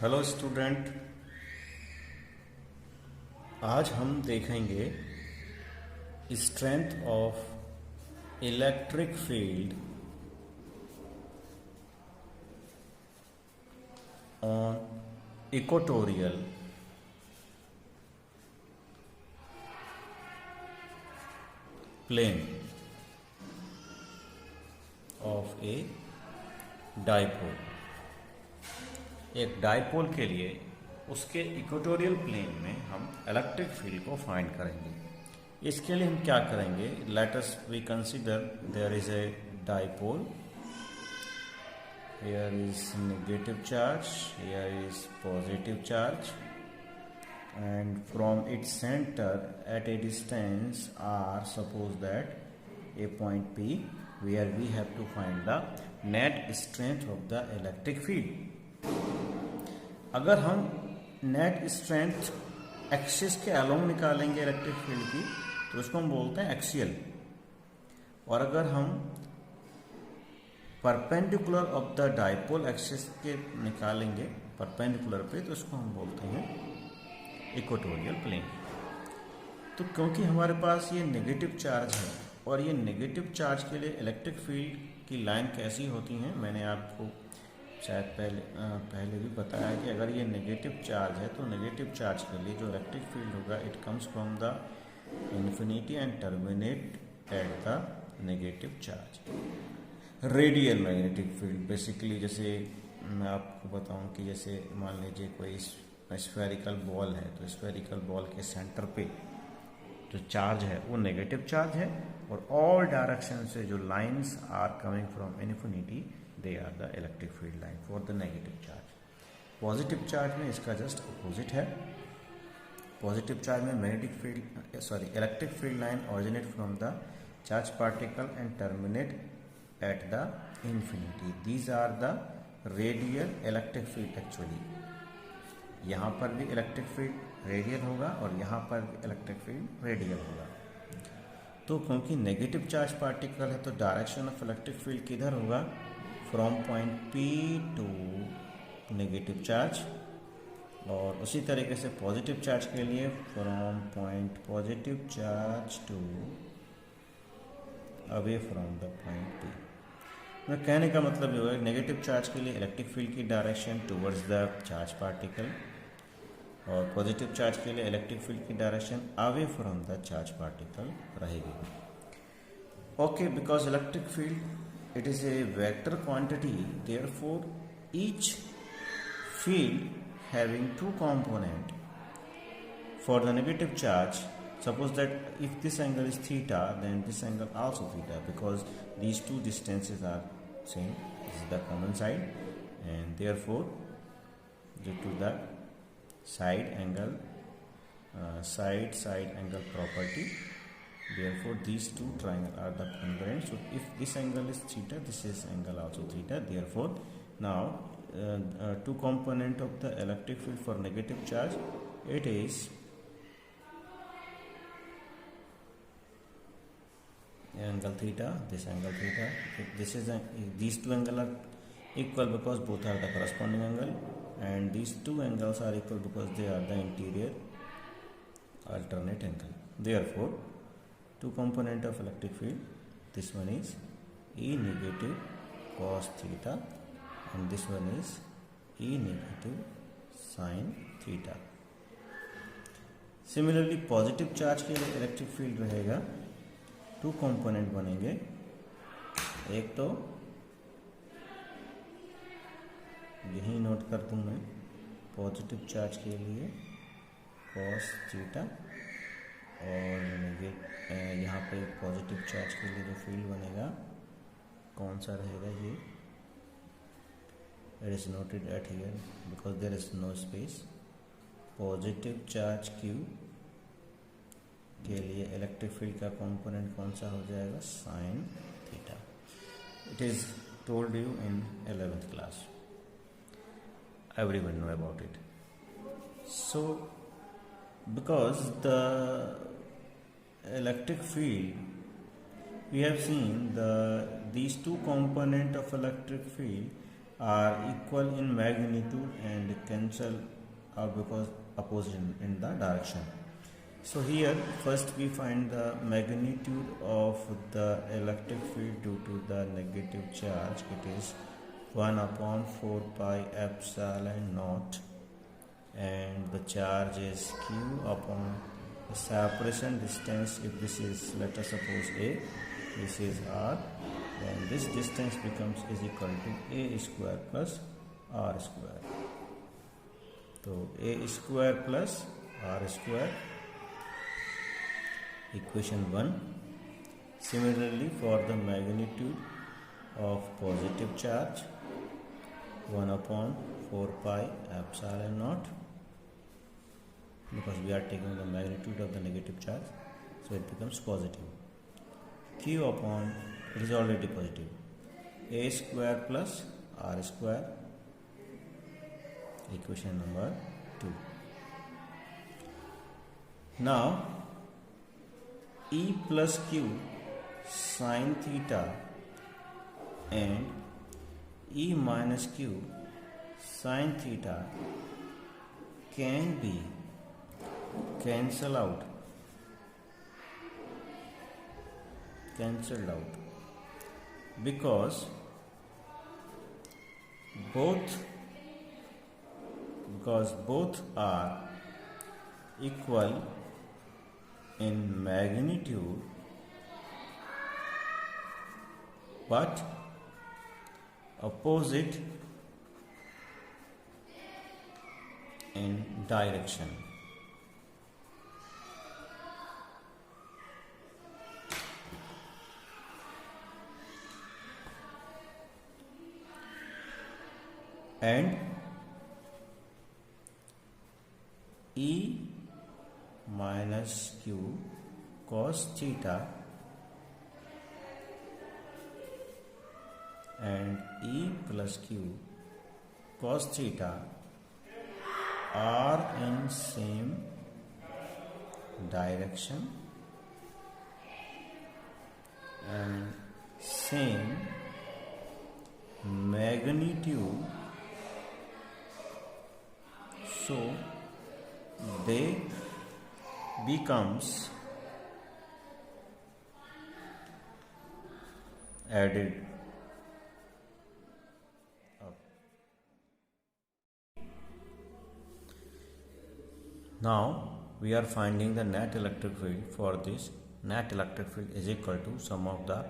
Hello student, आज हम देखेंगे strength of electric field on equatorial plane of a dipole. एक डाइपोल के लिए उसके इक्वेटोरियल प्लेन में हम इलेक्ट्रिक फील्ड को फाइंड करेंगे। इसके लिए हम क्या करेंगे, let us we consider there is a dipole, here is negative charge, here is positive charge, and from its center at a distance r, suppose that a point P, where we have to find the net strength of the electric field। अगर हम net strength axis के along निकालेंगे electric field की तो उसको हम बोलते हैं एक्सियल, और अगर हम perpendicular of the dipole axis के निकालेंगे परपेंडिकुलर पे तो उसको हम बोलते हैं इक्वेटोरियल प्लेन। तो क्योंकि हमारे पास ये नेगेटिव चार्ज है और ये नेगेटिव चार्ज के लिए इलेक्ट्रिक फील्ड की लाइन कैसी होती हैं, मैंने आपको शायद पहले भी बताया कि अगर ये नेगेटिव चार्ज है तो नेगेटिव चार्ज के लिए जो इलेक्ट्रिक फील्ड होगा it comes from the infinity and terminate at the negative charge. Radial magnetic field basically, जैसे मैं आपको बताऊं कि जैसे मान लीजिए कोई स्फेरिकल बॉल है तो स्फेरिकल बॉल के सेंटर पे जो चार्ज है वो नेगेटिव चार्ज है, और ऑल डायरेक्शन से जो lines are coming from infinity they are the electric field line for the negative charge. Positive charge में इसका जस्ट अपोजिट है। पॉजिटिव चार्ज में electric field line originate from the charge particle and terminate at the infinity. These are the radial electric field. Actually यहाँ पर भी electric field radial होगा और यहाँ पर भी इलेक्ट्रिक फील्ड रेडियल होगा। तो क्योंकि नेगेटिव चार्ज पार्टिकल है तो डायरेक्शन ऑफ इलेक्ट्रिक फील्ड किधर होगा, from point P to negative charge, और उसी तरीके से पॉजिटिव चार्ज के लिए from point positive charge to away from the point P। मैं कहने का मतलब ये होगा नेगेटिव चार्ज के लिए इलेक्ट्रिक फील्ड की direction towards the charge particle, और पॉजिटिव चार्ज के लिए इलेक्ट्रिक फील्ड की direction away from the charge particle रहेगी। Okay, because electric field it is a vector quantity, therefore each field having two component for the negative charge, suppose that if this angle is theta then this angle also theta, because these two distances are same, this is the common side, and therefore due to the side angle property, therefore these two triangles are the congruent. So if this angle is theta, this is angle also theta, therefore now two component of the electric field for negative charge, it is angle theta, this angle theta. This is these two angles are equal because both are the corresponding angle, and these two angles are equal because they are the interior alternate angle. Therefore, two component of electric field, this one is E negative cos theta and this one is E negative sin theta. Similarly, positive charge के लिए electric field रहेगा, to component बनेंगे, एक तो यही note कर दूं मैं पॉजिटिव चार्ज के लिए cos थीटा, और यहाँ पे पॉजिटिव चार्ज के लिए जो फील्ड बनेगा कौन सा रहेगा, ये it is noted at here because there is no space. Positive charge Q के लिए इलेक्ट्रिक फील्ड का कंपोनेंट कौन सा हो जाएगा, sine theta. It is told you in 11th class, everyone know about it. So because the electric field, we have seen these two component of electric field are equal in magnitude and cancel out because opposite in the direction. So here first we find the magnitude of the electric field due to the negative charge. It is 1 upon 4 pi epsilon naught, and the charge is q upon the separation distance. If this is, let us suppose a, this is r, then this distance becomes is equal to a square plus r square. So a square plus r square, equation 1. Similarly, for the magnitude of positive charge, 1 upon 4 pi epsilon naught, because we are taking the magnitude of the negative charge, so it becomes positive. Q upon, it is already positive, a square plus r square, equation number 2. Now E plus Q sin theta and E minus Q sin theta can be cancelled out because both are equal in magnitude but opposite in direction. And E minus Q cos theta and E plus Q cos theta are in same direction and same magnitude, so they becomes added up. Now we are finding the net electric field. For this, net electric field is equal to sum of the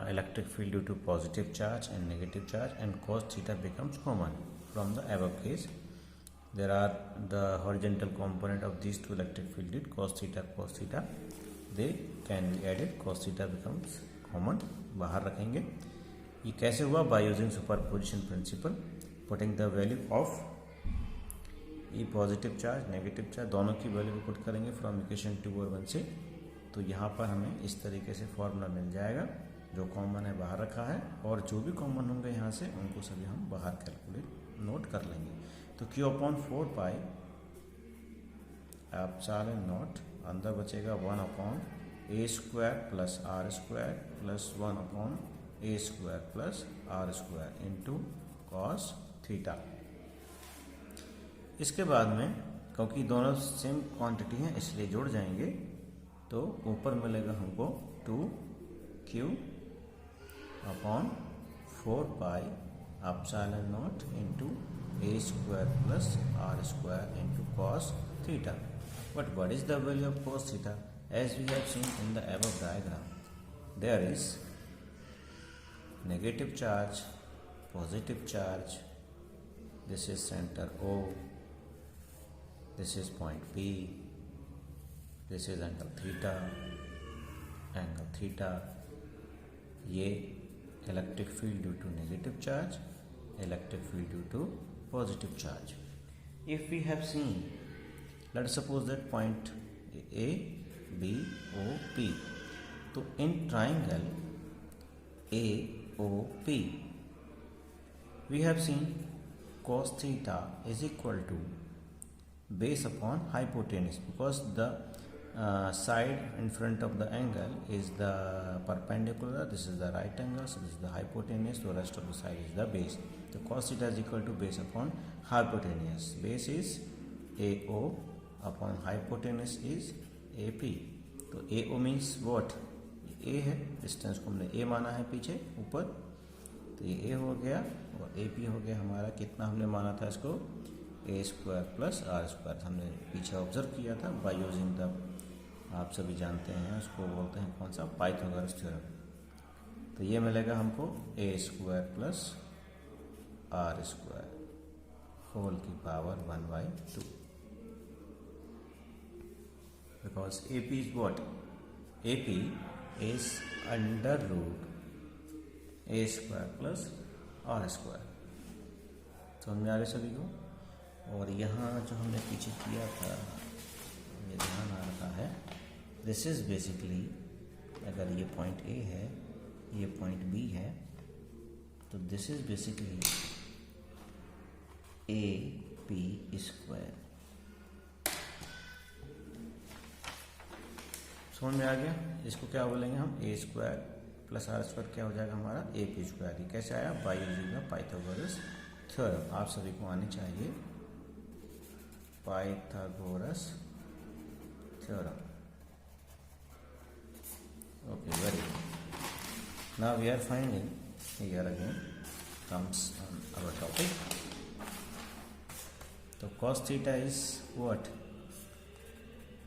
electric field due to positive charge and negative charge, and cos theta becomes common from the above case. There are the horizontal component of these two electric field, cos theta, they can be added. Cos theta becomes common, बाहर रखेंगे. ये कैसे हुआ? By using superposition principle, putting the value of E positive charge, negative charge, दोनों की value को put करेंगे from equation 2 और 1 से. तो यहाँ पर हमें इस तरीके से फॉर्मूला मिल जाएगा. जो कॉमन है बाहर रखा है, और जो भी कॉमन होंगे यहाँ से उनको सभी हम बाहर कैलकुलेट नोट कर लेंगे. तो Q upon 4 pi epsilon naught, अंदर बचेगा 1 upon a square plus r square plus 1 upon a square plus r square into cos theta. इसके बाद में क्योंकि दोनों सेम क्वांटिटी हैं इसलिए जुड़ जाएंगे, तो ऊपर मिलेगा हमको 2Q upon 4 pi epsilon not into a square plus r square into cos theta. But what is the value of cos theta? As we have seen in the above diagram, there is negative charge, positive charge, this is center O, this is point P, this is angle theta. ये electric field due to negative charge, electric field due to positive charge. If we have seen, let us suppose that point A, B, O, P. So in triangle AOP, we have seen cos theta is equal to base upon hypotenuse, because the side in front of the angle is the perpendicular, this is the right angle, so this is the hypotenuse, the rest of the side is the base. तो cos theta is equal to base upon hypotenuse. Base is AO upon hypotenuse is AP. तो AO means what? A है, distance को हमने A माना है पीछे ऊपर, तो ये A हो गया और AP हो गया हमारा, कितना हमने माना था इसको, A square plus R square हमने पीछे ऑब्जर्व किया था बाय यूजिंग द, आप सभी जानते हैं उसको बोलते हैं कौन सा, पाइथागोरस थ्योरम। तो ये मिलेगा हमको A square plus R square whole की power 1/2, because AP is what, AP is under root A square plus R square. समझ में आ रहे सभी को? और यहाँ जो हमने पीछे किया था ये ध्यान आ रहा है, दिस इज बेसिकली, अगर ये पॉइंट A है, ये पॉइंट B है, तो this is basically AP square. समझ में आ गया? इसको क्या बोलेंगे हम, A square plus R square क्या हो जाएगा हमारा, AP स्क्वायर। ये कैसे आया, बाय यूजिंग पाइथागोरस थ्योरम। आप सभी को आनी चाहिए Pythagoras theorem. Okay, very good. Now we are finding, here again comes on our topic. So cos theta is what,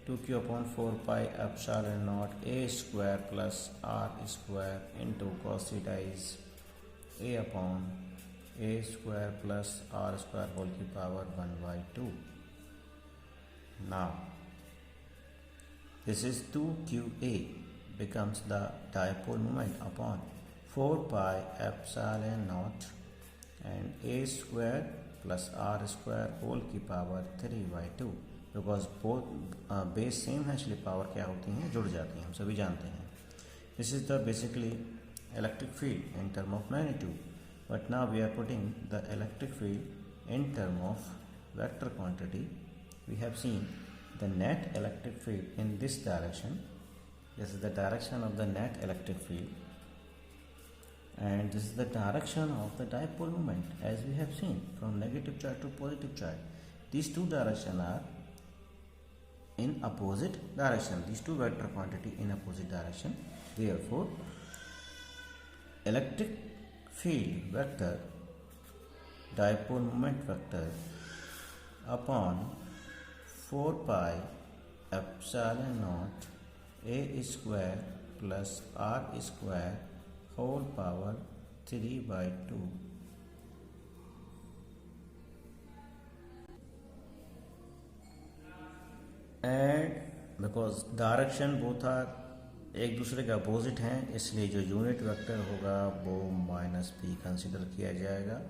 2q upon 4 pi epsilon naught A square plus R square into cos theta is A upon A square plus R square whole की power 1/2. Now this is 2qa becomes the dipole moment upon 4 pi epsilon naught and A square plus R square whole की power 3/2, because both base same है, इसलिए power क्या होती हैं, जुड़ जाती हैं, हम सभी जानते हैं। This is the basically electric field in term of magnitude, but now we are putting the electric field in term of vector quantity. We have seen the net electric field in this direction. This is the direction of the net electric field, and this is the direction of the dipole moment, as we have seen from negative charge to positive charge. These two directions are in opposite direction, these two vector quantity in opposite direction. Therefore electric field vector, dipole moment vector upon 4 pi epsilon naught A square plus R square whole power 3/2 and because direction both are एक दूसरे के opposite हैं, इसलिए जो unit vector होगा वो -p consider किया जाएगा,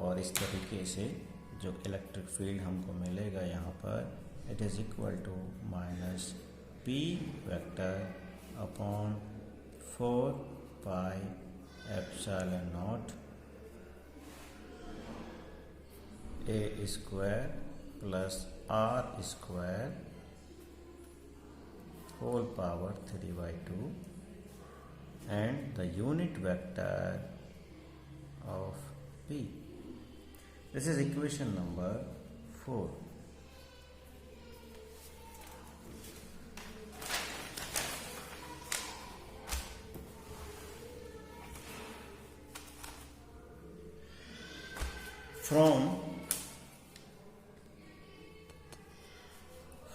और इस तरीके से जो इलेक्ट्रिक फील्ड हमको मिलेगा यहाँ पर, it is equal to -p vector upon 4 pi epsilon naught A square plus R square whole power 3/2 and the unit vector of P. This is equation number 4.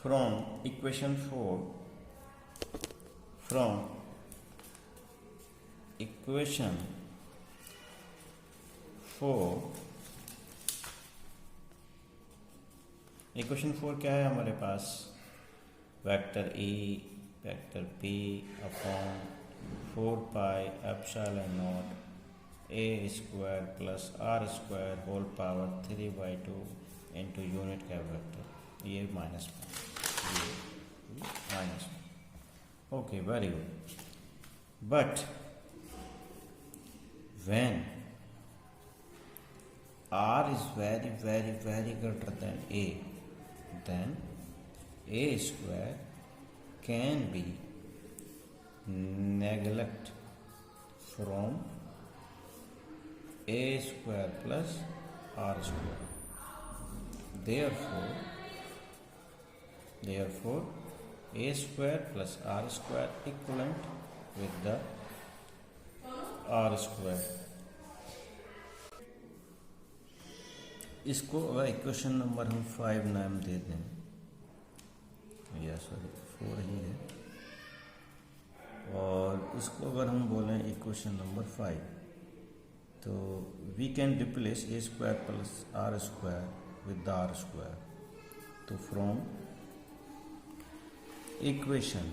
From equation 4, from equation 4, equation 4 क्या है हमारे पास, vector E vector P upon 4 pi epsilon naught A square plus R square whole power 3/2 into unit का vector, ये minus okay, very good. But when R is very very very greater than A, then A square can be neglect from a square plus r square. therefore a square plus r square equivalent with the r square। इसको अगर equation number हम 5 नाम दे दें, या sorry 4 ही है, और इसको अगर हम बोलें इक्वेशन नंबर 5, तो we can replace a square plus r square with the r square. तो फ्रॉम इक्वेशन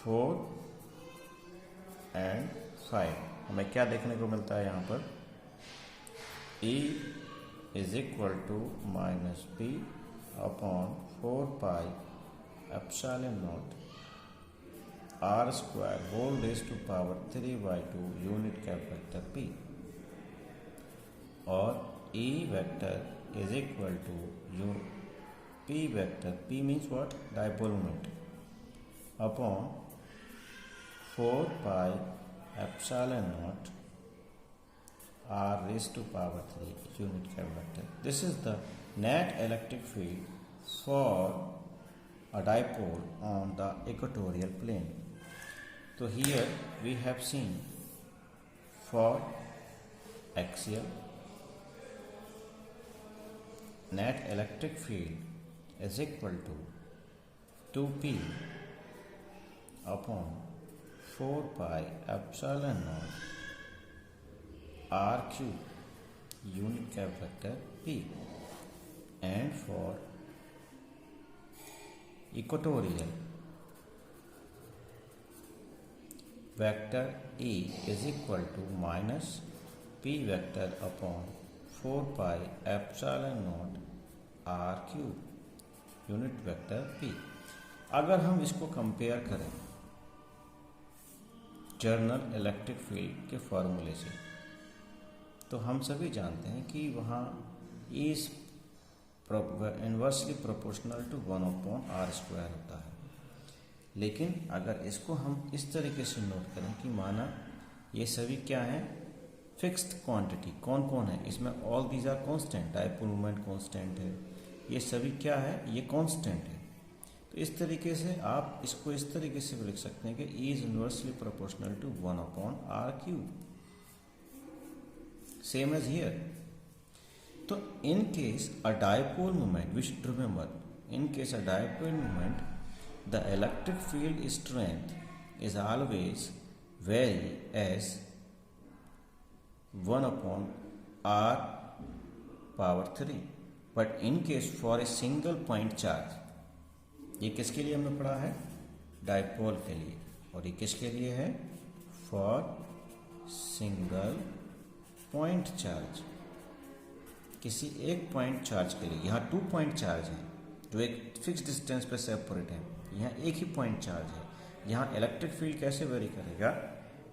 4 एंड 5 हमें क्या देखने को मिलता है यहाँ पर, E is equal to minus p upon 4 pi epsilon naught r square whole raise to power 3/2 unit cap vector P, और E vector is equal to P vector, P means what, dipole moment, upon 4 pi epsilon naught r raised to power 3 unit cap vector. This is the net electric field for a dipole on the equatorial plane. So here we have seen for axial net electric field is equal to 2p upon 4 pi epsilon naught r cube unit cap vector P, and for equatorial vector E is equal to minus P vector upon 4 pi epsilon naught r cube unit vector P। अगर हम इसको compare करें journal electric field के फॉर्मूले से, तो हम सभी जानते हैं कि वहाँ is inversely proportional to 1/r square होता है। लेकिन अगर इसको हम इस तरीके से नोट करें कि माना ये सभी क्या हैं, फिक्स्ड क्वांटिटी, कौन कौन है इसमें, all these are constant, dipole moment constant है, ये सभी क्या है, ये कांस्टेंट है। तो इस तरीके से आप इसको इस तरीके से भी लिख सकते हैं कि E is inversely proportional to 1/r cube, same as here. So in case a dipole moment, we should remember, in case a dipole moment, the electric field strength is always vary as 1/r power 3. But in case for a single point charge, ये किसके लिए हमने पढ़ा है, dipole के लिए, और ये किसके लिए है, फॉर सिंगल पॉइंट चार्ज, किसी एक पॉइंट चार्ज के लिए। यहाँ 2 पॉइंट चार्ज हैं जो एक फिक्स डिस्टेंस पे सेपरेट है, यहाँ एक ही पॉइंट चार्ज है। यहाँ इलेक्ट्रिक फील्ड कैसे वेरी करेगा,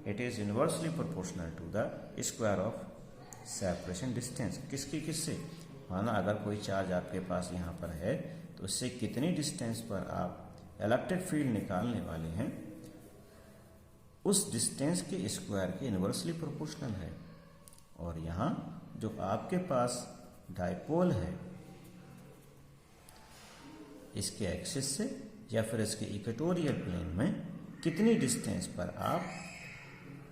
it is inversely proportional to the square of separation distance. किसकी, किससे, माना अगर कोई चार्ज आपके पास यहाँ पर है तो उससे कितनी डिस्टेंस पर आप इलेक्ट्रिक फील्ड निकालने वाले हैं, उस डिस्टेंस के स्क्वायर के इन्वर्सली प्रोपोर्शनल है। और यहाँ जो आपके पास डायपोल है इसके एक्सिस से या फिर इसके इक्वेटोरियल प्लेन में कितनी डिस्टेंस पर आप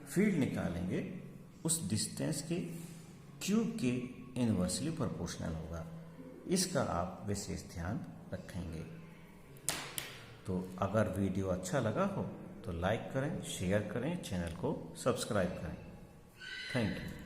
फील्ड निकालेंगे, उस डिस्टेंस के क्यूब के इन्वर्सली प्रोपोर्शनल होगा। इसका आप विशेष ध्यान रखेंगे। तो अगर वीडियो अच्छा लगा हो तो लाइक करें, शेयर करें, चैनल को सब्सक्राइब करें। Thank you.